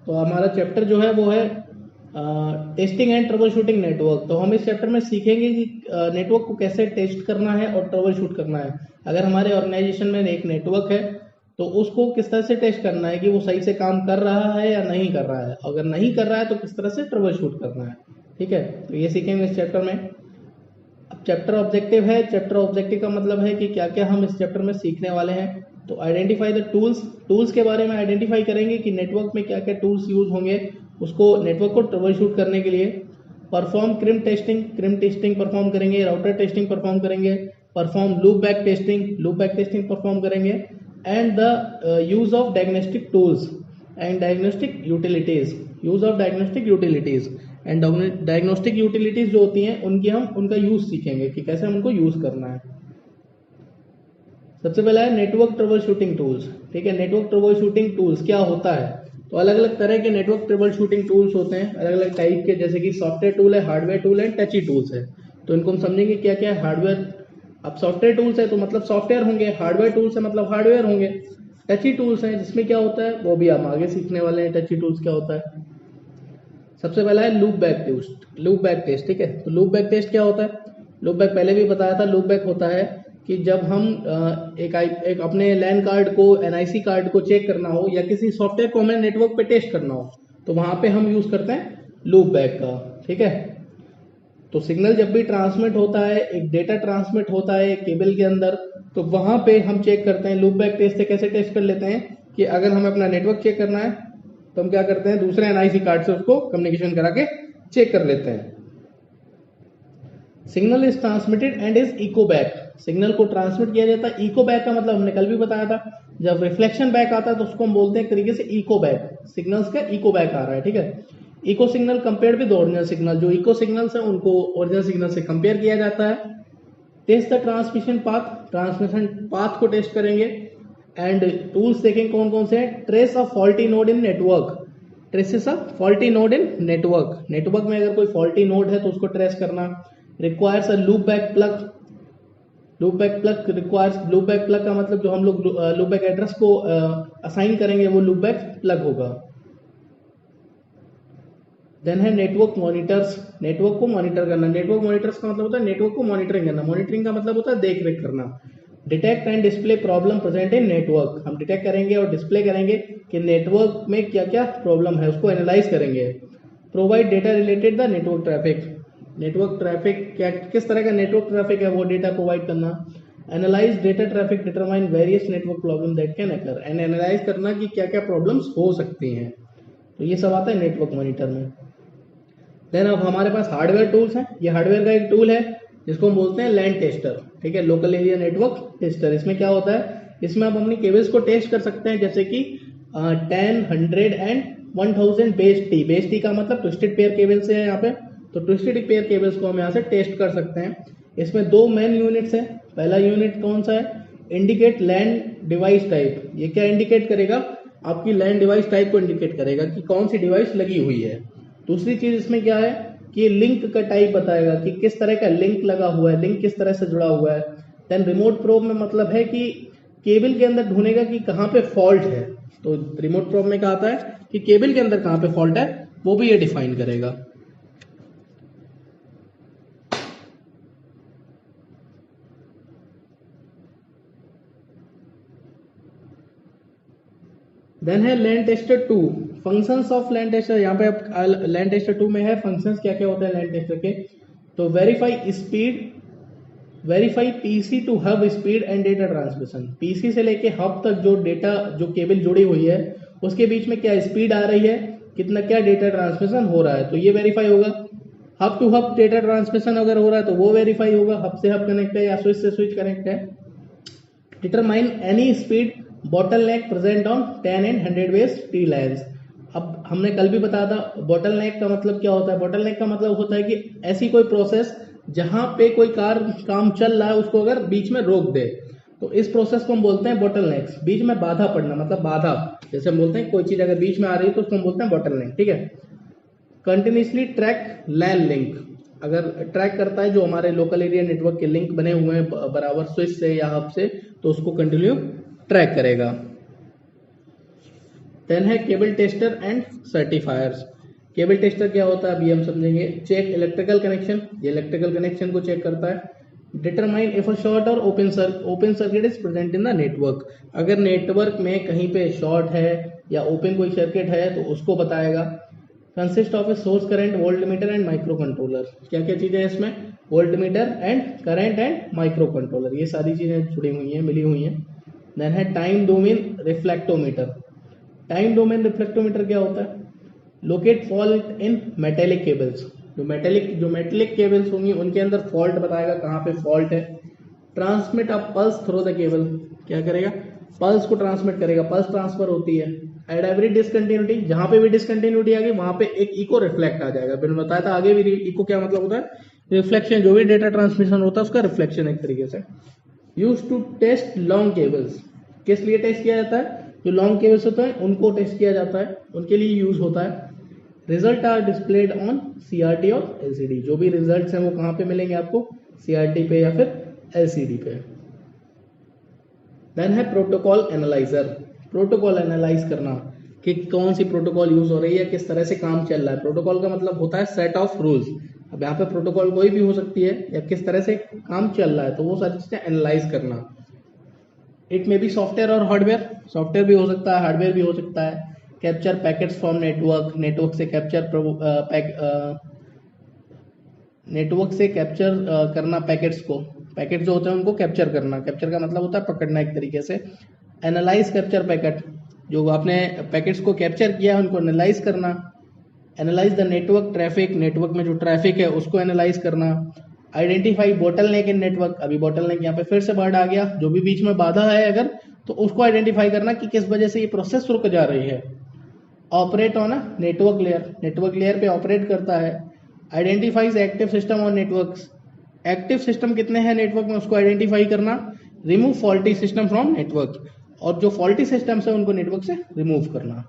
तो हमारा चैप्टर जो है वो है testing and trouble shooting network. तो हम इस चैप्टर में सीखेंगे कि नेटवर्क को कैसे टेस्ट करना है और ट्रबल शूट करना है। अगर हमारे ऑर्गेनाइजेशन में एक नेटवर्क है तो उसको किस तरह से टेस्ट करना है कि वो सही से काम कर रहा है या नहीं कर रहा है, अगर नहीं कर रहा है तो किस तरह से ट्रबल शूट करना है। ठीक है, तो ये सीखेंगे इस चैप्टर में। अब चैप्टर ऑब्जेक्टिव है। चैप्टर ऑब्जेक्टिव का मतलब है कि क्या क्या हम इस चैप्टर में सीखने वाले हैं। तो आइडेंटिफाई द टूल्स, टूल्स के बारे में आइडेंटिफाई करेंगे कि नेटवर्क में क्या क्या टूल्स यूज होंगे उसको नेटवर्क को ट्रबल शूट करने के लिए। Perform crimp testing, crimp testing perform करेंगे। राउटर टेस्टिंग परफॉर्म करेंगे। Perform loop back testing, loop back testing perform करेंगे। And the use of diagnostic tools and diagnostic utilities, use of diagnostic utilities and diagnostic utilities जो होती हैं उनकी हम उनका use सीखेंगे कि कैसे हम उनको यूज करना है। सबसे पहला है नेटवर्क ट्रबल शूटिंग टूल्स। ठीक है, नेटवर्क ट्रबल शूटिंग टूल्स क्या होता है। तो अलग अलग तरह के नेटवर्क ट्रबल शूटिंग टूल्स होते हैं, अलग अलग टाइप के, जैसे कि सॉफ्टवेयर टूल है, हार्डवेयर टूल है, टची टूल्स है। तो इनको हम समझेंगे क्या क्या है। हार्डवेयर, अब सॉफ्टवेयर टूल्स है तो मतलब सॉफ्टवेयर होंगे, हार्डवेयर टूल्स है मतलब हार्डवेयर होंगे। टची टूल्स है जिसमें क्या होता है वो भी हम आगे सीखने वाले हैं। टची टूल्स क्या होता है। सबसे पहला है loop back test, loop back test. ठीक है, तो लूप बैक टेस्ट क्या होता है। लूप बैक पहले भी बताया था। लूप बैक होता है कि जब हम एक अपने लैन कार्ड को, एनआईसी कार्ड को चेक करना हो या किसी सॉफ्टवेयर को हमें नेटवर्क पे टेस्ट करना हो तो वहां पे हम यूज करते हैं लूप बैक का। ठीक है, तो सिग्नल जब भी ट्रांसमिट होता है, एक डेटा ट्रांसमिट होता है केबल के अंदर, तो वहां पे हम चेक करते हैं लूप बैक टेस्ट से। कैसे टेस्ट कर लेते हैं कि अगर हमें अपना नेटवर्क चेक करना है तो हम क्या करते हैं, दूसरे एनआईसी कार्ड से उसको कम्युनिकेशन करा के चेक कर लेते हैं। Signal is transmitted and is echo back, signal को ट्रांसमिट किया जाता है। इको बैक का मतलब हमने कल भी बताया था, जब रिफ्लेक्शन बैक आता है तो उसको हम बोलते हैं एक तरीके से इको बैक, सिग्नल्स का इको बैक आ रहा है। ठीक है, echo signal compare with original signal, जो इको सिग्नल्स है उनको ओरिजिनल सिग्नल से कंपेयर किया जाता है। Test the transmission path, transmission path को टेस्ट करेंगे। एंड टूल्स देखेंगे कौन कौन से हैं। Trace a faulty node in network, traces a faulty node in network, network में अगर कोई फॉल्टी नोड है तो उसको ट्रेस करना। Requires a loop back plug, loop back plug requires, loop back plug का मतलब जो हम लोग लूप बैक एड्रेस को असाइन करेंगे वो लूप बैक प्लग होगा। देन है नेटवर्क मॉनिटर्स, नेटवर्क को मॉनिटर करना। नेटवर्क मॉनिटर्स का मतलब होता है नेटवर्क को मॉनिटरिंग करना। मॉनिटरिंग का मतलब होता है देख रेख करना। Detect and display problem present in network, हम डिटेक्ट करेंगे और डिस्प्ले करेंगे कि नेटवर्क में क्या क्या प्रॉब्लम है, उसको एनालाइज करेंगे। Provide data related the network traffic, network traffic क्या, किस तरह का नेटवर्क ट्रैफिक है वो डेटा प्रोवाइड करना। Analyse data traffic, determine various network problem that can occur, and analyse करना कि क्या क्या प्रॉब्लम्स हो सकती हैं। तो ये सब आता है नेटवर्क मॉनिटर में। देन अब हमारे पास हार्डवेयर टूल्स हैं। ये हार्डवेयर का एक टूल है जिसको हम बोलते हैं लैन टेस्टर। ठीक है, लोकल एरिया नेटवर्क टेस्टर। इसमें क्या होता है, इसमें आप अपनी केबल्स को टेस्ट कर सकते हैं, जैसे कि 10, 100 and 1000 base T. Base T का मतलब ट्विस्टेड पेयर केबल्स है यहाँ पे, तो ट्विस्टेड पेयर केबल्स को हम यहाँ से टेस्ट कर सकते हैं। इसमें दो मेन यूनिट्स है। पहला यूनिट कौन सा है, इंडिकेट लैन डिवाइस टाइप। ये क्या इंडिकेट करेगा, आपकी लैन डिवाइस टाइप को इंडिकेट करेगा कि कौन सी डिवाइस लगी हुई है। दूसरी चीज इसमें क्या है कि लिंक का टाइप बताएगा कि किस तरह का लिंक लगा हुआ है, लिंक किस तरह से जुड़ा हुआ है। देन रिमोट प्रोब में मतलब है कि केबल के अंदर ढूंढेगा कि कहाँ पे फॉल्ट है। तो रिमोट प्रोब में क्या आता है कि केबल के अंदर कहाँ पे फॉल्ट है वो भी ये डिफाइन करेगा। देन है LAN tester 2, functions of LAN tester. यहाँ पे आप लैन टेस्टर 2 में है फंक्शंस क्या क्या होते हैं लैन टेस्टर के। तो verify speed, verify PC to hub speed and data transmission, PC से लेके हब तक जो डेटा, जो केबल जुड़ी हुई है उसके बीच में क्या स्पीड आ रही है, कितना क्या डेटा ट्रांसमिशन हो रहा है, तो ये वेरीफाई होगा। Hub to hub data transmission अगर हो रहा है तो वो वेरीफाई होगा, हब से हब कनेक्ट है या स्विच से स्विच कनेक्ट है। Determine any speed bottleneck present on 10 and 100 base T lines. अब हमने कल भी बताया था बॉटलनेक का मतलब क्या होता है। बॉटलनेक का मतलब होता है कि ऐसी कोई प्रोसेस जहां पे कोई काम चल रहा है उसको अगर बीच में रोक दे, तो इस प्रोसेस को हम बोलते हैं बॉटलनेक्स। बीच में बाधा पड़ना मतलब बाधा, जैसे हम बोलते हैं कोई चीज अगर बीच में आ रही है तो उसको हम बोलते हैं बॉटलनेक। ठीक है, कंटिन्यूसली ट्रैक लैन लिंक, अगर ट्रैक करता है जो हमारे लोकल एरिया नेटवर्क के लिंक बने हुए हैं बराबर स्विच से या हब से, तो उसको कंटिन्यू ट्रैक करेगा। देन है cable tester and certifiers. Cable tester क्या होता है अभी हम समझेंगे। चेक इलेक्ट्रिकल कनेक्शन, ये इलेक्ट्रिकल कनेक्शन को चेक करता है। डिटरमाइन इफ अ शॉर्ट और open circuit is present in the network, अगर नेटवर्क में कहीं पे शॉर्ट है या ओपन कोई सर्किट है तो उसको बताएगा। Consist of a source current, volt meter and micro controller, क्या क्या चीजें हैं इसमें, volt meter and current and micro controller, ये सारी चीजें जुड़ी हुई हैं, मिली हुई हैं। देन है time domain reflectometer. Time domain reflectometer क्या होता है, locate fault in metallic cables, जो मेटेलिक केबल्स होंगी उनके अंदर फॉल्ट बताएगा, कहाँ पे फॉल्ट है। Transmit a pulse through the cable, क्या करेगा, पल्स को ट्रांसमिट करेगा, पल्स ट्रांसफर होती है। एट एवरी डिसकंटिन्यूटी, जहां पे भी डिसकंटिन्यूटी आ गई वहां पे एक इको रिफ्लेक्ट आ जाएगा। मैंने बताया था आगे भी, इको क्या मतलब होता है, रिफ्लेक्शन, जो भी डेटा ट्रांसमिशन होता है उसका रिफ्लेक्शन एक तरीके से। Use to test long cables, किस लिए टेस्ट किया जाता है, जो लॉन्ग केबल्स होते हैं उनको टेस्ट किया जाता है, उनके लिए यूज होता है। Result are displayed on CRT और एलसीडी, जो भी रिजल्ट्स हैं वो कहाँ पे मिलेंगे आपको, सीआरटी पे या फिर एलसीडी पे। देन है प्रोटोकॉल एनालाइजर, प्रोटोकॉल एनालाइज करना कि कौन सी प्रोटोकॉल यूज हो रही है, किस तरह से काम चल रहा है। प्रोटोकॉल का मतलब होता है सेट ऑफ रूल्स। अब यहाँ पे प्रोटोकॉल कोई भी हो सकती है या किस तरह से काम चल रहा है, तो वो सारी चीजें एनालाइज करना। इट मे बी सॉफ्टवेयर और हार्डवेयर, सॉफ्टवेयर भी हो सकता है, हार्डवेयर भी हो सकता है। Capture packets from network, network से कैप्चर नेटवर्क से कैप्चर करना पैकेट्स को, पैकेट जो होते हैं उनको कैप्चर करना, कैप्चर का मतलब होता है पकड़ना एक तरीके से। एनालाइज कैप्चर पैकेट, जो आपने पैकेट्स को कैप्चर किया उनको एनालाइज करना। Analyse the network traffic, network में जो ट्रैफिक है उसको एनालाइज करना। आइडेंटिफाई बोटलनेक इन नेटवर्क, अभी बोटलनेक यहाँ पे फिर से वर्ड आ गया, जो भी बीच में बाधा है अगर, तो उसको आइडेंटिफाई करना कि किस वजह से ये प्रोसेस रुक जा रही है। Operate on a network layer, network layer पे ऑपरेट करता है। Identifies active system on networks, active system कितने हैं नेटवर्क में उसको आइडेंटिफाई करना। Remove faulty system from network, और जो फॉल्टी सिस्टम्स है उनको नेटवर्क से रिमूव करना।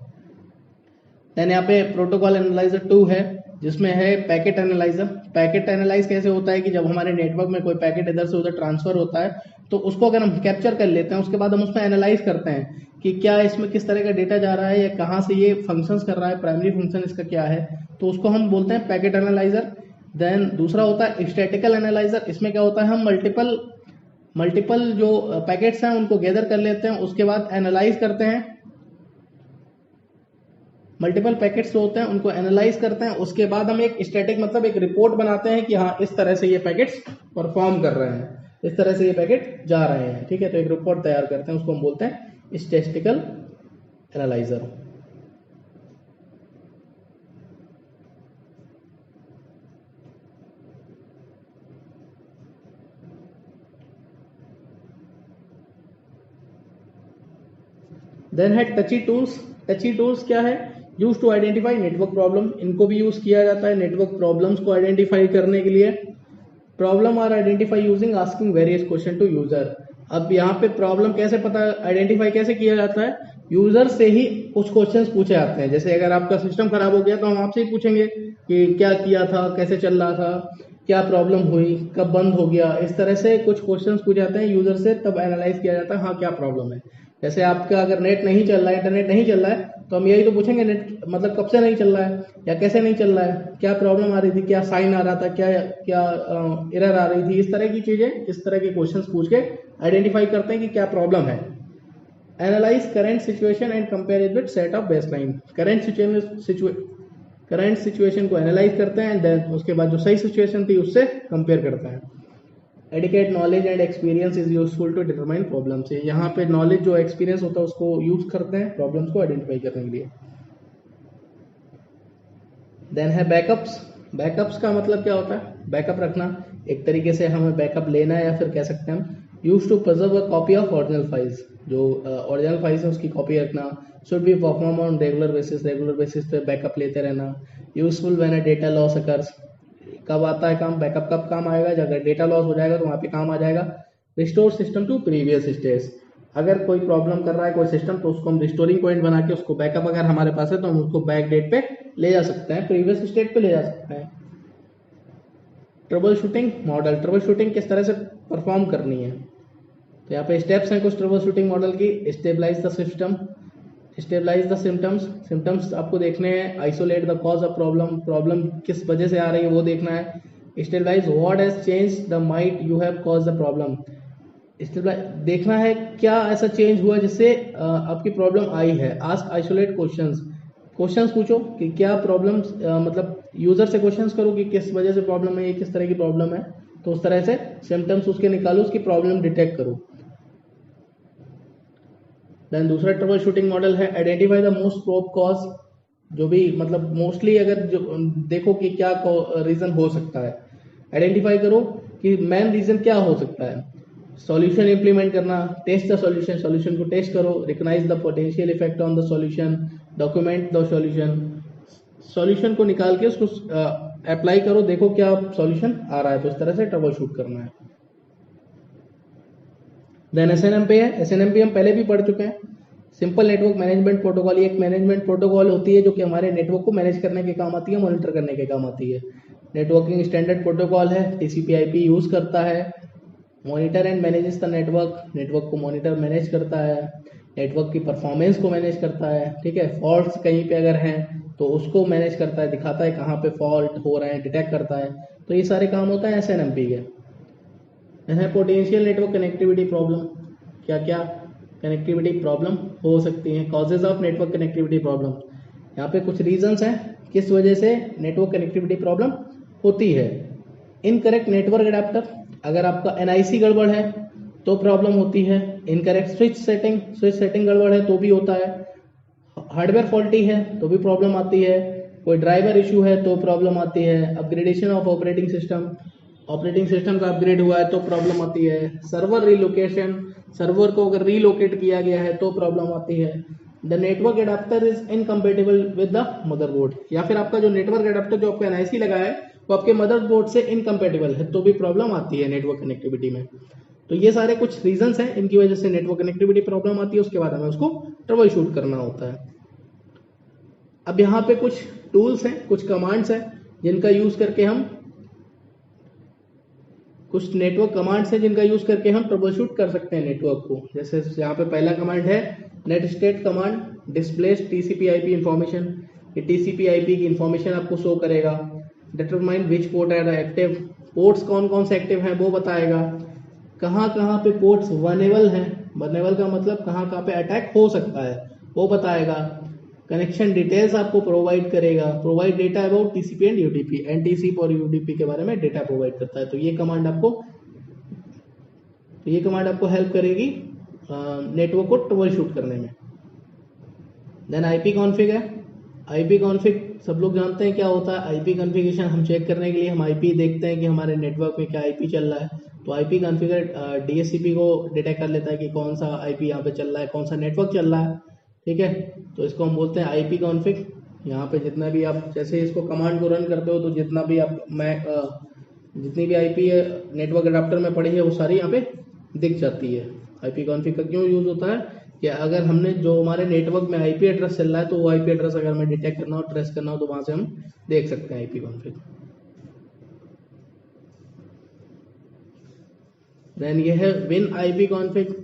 देन यहाँ पे प्रोटोकॉल एनालाइजर 2 है, जिसमें है पैकेट एनालाइजर। पैकेट एनालाइज कैसे होता है कि जब हमारे नेटवर्क में कोई पैकेट इधर से उधर ट्रांसफर होता है तो उसको अगर हम कैप्चर कर लेते हैं, उसके बाद हम उसमें एनालाइज करते हैं कि क्या इसमें किस तरह का डेटा जा रहा है या कहाँ से ये फंक्शंस कर रहा है, प्राइमरी फंक्शन इसका क्या है, तो उसको हम बोलते हैं पैकेट एनालाइजर। देन दूसरा होता है स्टैटिकल एनालाइजर, इसमें क्या होता है, हम मल्टीपल जो पैकेट्स हैं उनको गैदर कर लेते हैं, उसके बाद एनालाइज करते हैं। मल्टीपल पैकेट्स जो होते हैं उनको एनालाइज करते हैं, उसके बाद हम एक स्टैटिक मतलब एक रिपोर्ट बनाते हैं कि हाँ इस तरह से ये पैकेट्स परफॉर्म कर रहे हैं, इस तरह से ये पैकेट जा रहे हैं, ठीक है। तो एक रिपोर्ट तैयार करते हैं, उसको हम बोलते हैं स्टैटिस्टिकल एनालाइजर। देन है टची टूल्स। टची टूल्स क्या है, use to identify network problem, इनको भी यूज किया जाता है नेटवर्क प्रॉब्लम्स को आइडेंटिफाई करने के लिए। Problem are identify using asking various question to user. अब यहाँ पे प्रॉब्लम कैसे पता आइडेंटिफाई कैसे किया जाता है, यूजर से ही कुछ क्वेश्चंस पूछे जाते हैं। जैसे अगर आपका सिस्टम खराब हो गया तो हम आपसे ही पूछेंगे कि क्या किया था, कैसे चल रहा था, क्या प्रॉब्लम हुई, कब बंद हो गया, इस तरह से कुछ क्वेश्चंस पूछे जाते हैं यूजर से, तब एनालाइज किया जाता है हाँ क्या प्रॉब्लम है। जैसे आपका अगर नेट नहीं चल रहा है, इंटरनेट नहीं चल रहा है, तो हम यही तो पूछेंगे नेट मतलब कब से नहीं चल रहा है या कैसे नहीं चल रहा है, क्या प्रॉब्लम आ रही थी, क्या साइन आ रहा था, क्या क्या एरर आ रही थी, इस तरह की चीजें, इस तरह के क्वेश्चंस पूछ के आइडेंटिफाई करते हैं कि क्या प्रॉब्लम है। Analyse current situation and compare it with set of baseline, current situation को एनालाइज करते हैं एंड देन उसके बाद जो सही सिचुएशन थी उससे कंपेयर करते हैं। Adequate knowledge and experience is useful to determine problems, यहाँ पे नॉलेज जो एक्सपीरियंस होता है उसको यूज करते हैं प्रॉब्लम्स को आइडेंटिफाई करने के लिए। देन है बैकअप्स। बैकअप्स का मतलब क्या होता है, बैकअप रखना, एक तरीके से हमें बैकअप लेना है या फिर कह सकते हैं हम use to preserve a copy of original files, जो ओरिजिनल फाइल्स है उसकी कॉपी रखना। Should be perform on regular basis पे बैकअप लेते रहना। Useful when a data loss occurs, कब आता है काम, बैकअप कब काम आएगा, जब अगर डेटा लॉस हो जाएगा तो वहां पे काम आ जाएगा। Restore system to previous stage, अगर कोई प्रॉब्लम कर रहा है कोई सिस्टम तो उसको हम रिस्टोरिंग पॉइंट बना के उसको बैकअप अगर हमारे पास है तो हम उसको बैक डेट पे ले जा सकते हैं, प्रीवियस स्टेट पे ले जा सकते हैं। Trouble shooting model, trouble shooting किस तरह से परफॉर्म करनी है, तो यहाँ पे स्टेप्स हैं कुछ ट्रबल शूटिंग मॉडल की। Stabilize the system, stabilize the symptoms, symptoms आपको देखने हैं। Isolate the cause of problem, problem किस वजह से आ रही है वो देखना है। Stabilize what has change the might you have cause the problem, देखना है क्या ऐसा चेंज हुआ जिससे आपकी प्रॉब्लम आई है। आस्क आइसोलेट क्वेश्चंस, क्वेश्चंस पूछो कि क्या प्रॉब्लम, मतलब यूजर से क्वेश्चंस करो कि किस वजह से प्रॉब्लम है, ये किस तरह की प्रॉब्लम है, तो उस तरह से सिम्टम्स उसके निकालो, उसकी प्रॉब्लम डिटेक्ट करो। देन दूसरा ट्रबल शूटिंग मॉडल है identify the most probe cause, जो भी मतलब मोस्टली अगर जो देखो कि क्या रीजन हो सकता है, आइडेंटिफाई करो कि मेन रीजन क्या हो सकता है। सॉल्यूशन इंप्लीमेंट करना, टेस्ट द सॉल्यूशन, सॉल्यूशन को टेस्ट करो, recognize the potential effect on the solution, document the solution, solution को निकाल के उसको अप्लाई करो, देखो क्या सॉल्यूशन आ रहा है, तो इस तरह से ट्रबल शूट करना है। देन एसएनएमपी है, एसएनएमपी हम पहले भी पढ़ चुके हैं। सिंपल नेटवर्क मैनेजमेंट प्रोटोकॉल, ये एक मैनेजमेंट प्रोटोकॉल होती है जो कि हमारे नेटवर्क को मैनेज करने के काम आती है, मॉनिटर करने के काम आती है। नेटवर्किंग स्टैंडर्ड प्रोटोकॉल है, टीसीपी/आईपी यूज करता है। Monitor and manages the network, network को मॉनिटर मैनेज करता है, नेटवर्क की परफॉर्मेंस को मैनेज करता है, ठीक है। फॉल्ट्स कहीं पे अगर हैं तो उसको मैनेज करता है, दिखाता है कहाँ पे फॉल्ट हो रहे हैं, डिटेक्ट करता है। तो ये सारे काम होता है एसएनएमपी के। है पोटेंशियल नेटवर्क कनेक्टिविटी प्रॉब्लम, क्या क्या कनेक्टिविटी प्रॉब्लम हो सकती है, causes of network connectivity problem. यहाँ पे कुछ रीजंस हैं किस वजह से नेटवर्क कनेक्टिविटी प्रॉब्लम होती है। इनकरेक्ट नेटवर्क एडाप्टर, अगर आपका एनआईसी गड़बड़ है तो प्रॉब्लम होती है। Incorrect switch setting, switch setting गड़बड़ है तो भी होता है। हार्डवेयर फॉल्टी है तो भी प्रॉब्लम आती है। कोई ड्राइवर इशू है तो प्रॉब्लम आती है। Upgradation of operating system, operating system का अपग्रेड हुआ है तो प्रॉब्लम आती है। सर्वर रिलोकेशन, सर्वर को अगर रीलोकेट किया गया है तो प्रॉब्लम आती है। The network adapter is incompatible with the motherboard, या फिर आपका जो नेटवर्क एडाप्टर जो आपका एनआईसी लगा है वो आपके मदरबोर्ड से इनकम्पेटिबल है तो भी प्रॉब्लम आती है नेटवर्क कनेक्टिविटी में। तो ये सारे कुछ रीजंस हैं इनकी वजह से नेटवर्क कनेक्टिविटी प्रॉब्लम आती है, उसके बाद हमें उसको ट्रबल शूट करना होता है। अब यहाँ पे कुछ टूल्स हैं, कुछ कमांड्स हैं जिनका यूज करके हम, कुछ नेटवर्क कमांड्स हैं जिनका यूज करके हम ट्रबल शूट कर सकते हैं नेटवर्क को। जैसे यहाँ पे पहला कमांड है netstat command, displays TCP IP information, ये टीसीपी/आईपी की इंफॉर्मेशन आपको शो करेगा। Determine which port are active, ports कौन कौन से एक्टिव हैं वो बताएगा। कहाँ कहाँ पे पोर्ट्स वनेबल हैं, वनेबल का मतलब कहाँ कहाँ पे अटैक हो सकता है वो बताएगा। कनेक्शन डिटेल्स आपको प्रोवाइड करेगा। Provide data about TCP and UDP, and TCP और यूडीपी के बारे में डेटा प्रोवाइड करता है। तो ये कमांड आपको हेल्प करेगी नेटवर्क को ट्रबल शूट करने में। देन आईपी कॉन्फ़िग है। आईपी कॉन्फ़िग सब लोग जानते हैं क्या होता है। आईपी कॉन्फ़िगरेशन हम चेक करने के लिए हम आईपी देखते हैं कि हमारे नेटवर्क में क्या आईपी चल रहा है। तो आईपी कॉन्फ़िगर डीएचसीपी को डिटेक्ट कर लेता है कि कौन सा आईपी यहाँ पे चल रहा है, कौन सा नेटवर्क चल रहा है, ठीक है। तो इसको हम बोलते हैं आईपी कॉन्फ़िग। यहाँ पे जितना भी आप जैसे इसको कमांड को रन करते हो तो जितना भी आप जितनी भी आईपी है नेटवर्क अडाप्टर में पड़ी है वो सारी यहाँ पे दिख जाती है। आईपी कॉन्फ़िग का क्यों यूज होता है कि अगर हमने जो हमारे नेटवर्क में आईपी एड्रेस चल रहा है तो वो आईपी एड्रेस अगर हमें डिटेक्ट करना हो, ट्रेस करना हो, तो वहां से हम देख सकते हैं आईपी कॉन्फ़िग। देन ये है विन आईपी कॉन्फ़िग,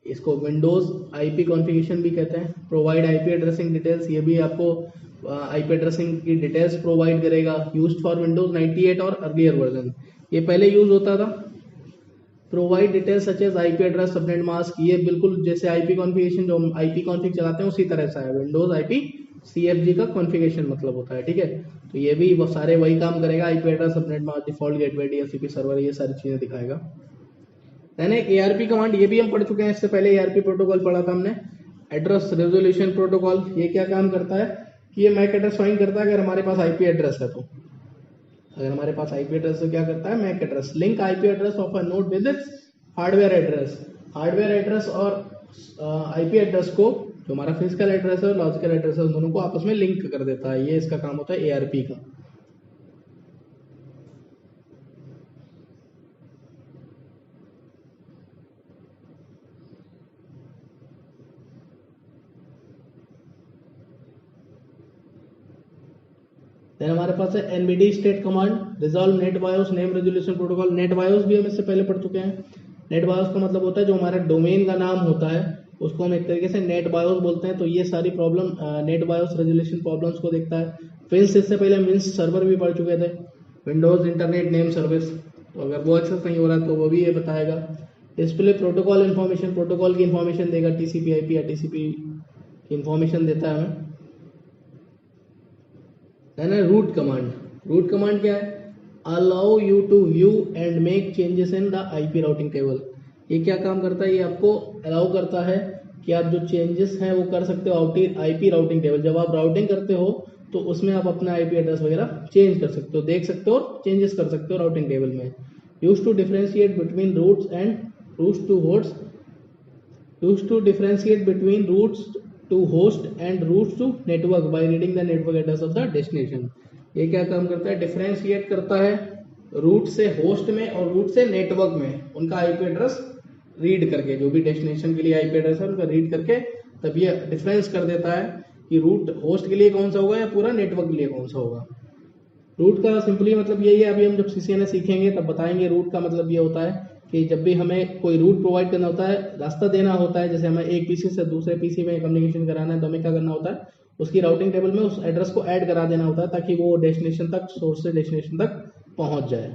इसको विंडोज आईपी कॉन्फ़िगरेशन भी कहते हैं। प्रोवाइड आईपी एड्रेसिंग डिटेल्स, ये भी आपको आईपी एड्रेसिंग की डिटेल्स प्रोवाइड करेगा। यूज्ड फॉर विंडोज 98 और अर्लियर वर्जन, ये पहले यूज होता था। Provide details such as IP address, subnet mask, ये बिल्कुल जैसे आईपी कॉन्फ़िगरेशन जो हम आईपी कॉन्फ़िग चलाते हैं उसी तरह से है। विंडोज आईपी सीएफजी का कॉन्फ़िगरेशन मतलब होता है, ठीक है। तो ये भी वो सारे वही काम करेगा। IP address, subnet mask, default gateway, DHCP server, ये सारी चीजें दिखाएगा। देन एआरपी कमांड, ये भी हम पढ़ चुके हैं, इससे पहले एआरपी प्रोटोकॉल पढ़ा था हमने। एड्रेस रेजोल्यूशन प्रोटोकॉल, ये क्या काम करता है कि ये मैक एड्रेस फाइंड करता है अगर हमारे पास आईपी एड्रेस है तो। अगर हमारे पास आईपी एड्रेस तो क्या करता है, MAC address link IP address of a node with its hardware address. Hardware address और आईपी एड्रेस को, जो हमारा फिजिकल एड्रेस है और लॉजिकल एड्रेस है, उन दोनों को आपस में लिंक कर देता है। ये इसका काम होता है एआरपी का। देन हमारे पास है NBD state command, resolve net BIOS name resolution protocol. Net BIOS भी हम इससे पहले पढ़ चुके हैं। नेट बायोस का मतलब होता है जो हमारा डोमेन का नाम होता है उसको हम एक तरीके से नेट बायोस बोलते हैं। तो ये सारी problem net BIOS resolution problems को देखता है। विंस, इससे पहले हम विंस सर्वर भी पढ़ चुके थे, विंडोज इंटरनेट नेम सर्विस। तो अगर वो एक्सेस नहीं हो रहा है तो वो भी ये बताएगा। डिस्प्ले प्रोटोकॉल इन्फॉर्मेशन, प्रोटोकॉल की इन्फॉर्मेशन देगा, टीसीपी आईपी या टीसीपी की इन्फॉर्मेशन देता है हमें। है ना रूट कमांड। रूट कमांड क्या है? Allow you to view and make changes in the IP routing table. ये क्या काम करता है? ये आपको अलाउ करता है कि आप जो चेंजेस हैं वो कर सकते हो आईपी राउटिंग टेबल। जब आप राउटिंग करते हो तो उसमें आप अपना आईपी एड्रेस वगैरह चेंज कर सकते हो, देख सकते हो और चेंजेस कर सकते हो राउटिंग टेबल में। Use to differentiate between routes and routes to host, used to differentiate between routes to host and routes to network by reading the network address of the destination। ये क्या काम करता है? Differentiate करता है root से host में और रूट से नेटवर्क में उनका आईपी एड्रेस रीड करके, जो भी डेस्टिनेशन के लिए आईपी एड्रेस है उनका रीड करके तब ये डिफरेंस कर देता है कि रूट होस्ट के लिए कौन सा होगा या पूरा नेटवर्क के लिए कौन सा होगा। रूट का सिंपली मतलब यही है, अभी हम जब सीसीएनए सीखेंगे तब बताएंगे। रूट का मतलब ये होता है कि जब भी हमें कोई रूट प्रोवाइड करना होता है, रास्ता देना होता है, जैसे हमें एक पीसी से दूसरे पीसी में कम्युनिकेशन कराना है तो हमें क्या करना होता है? उसकी राउटिंग टेबल में उस एड्रेस को ऐड करा देना होता है ताकि वो डेस्टिनेशन तक, सोर्स से डेस्टिनेशन तक पहुंच जाए।